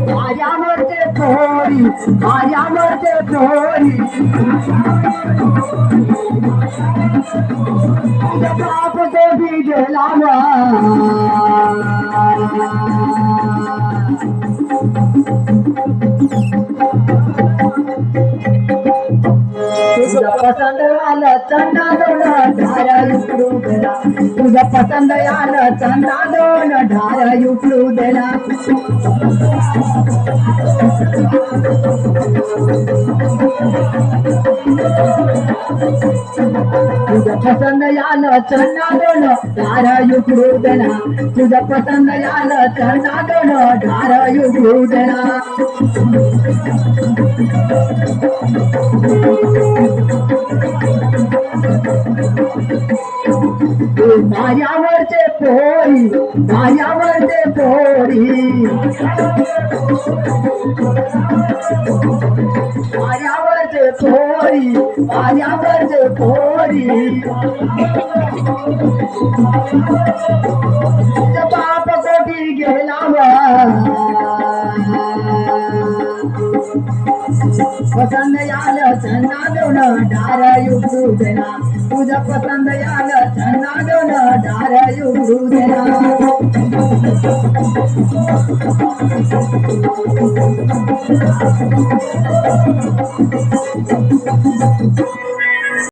माझ्यावरचे थोडी माझ्यावरचे थोडी तुझ्या बाप देवी गेला तुझा पसंद आलं चंदा दोन ढार युकडू देला तुझा पसंद आलं चंदा दोन ढार युकडू देला तुझा पसंद आलं चंदा दोन ढार युकडू देला तुझा पसंद आलं चंदा दोन ढार युकडू देला माझ्यावरचे पोरी माझ्यावरचे पोरी माझ्यावरचे पोरी माझ्यावरचे पोरी बाप कोटी गेला पसंद आलं चन्ना दोन ढार युकडू देला तुझा पसंद आलं चन्ना दोन ढार युकडू देला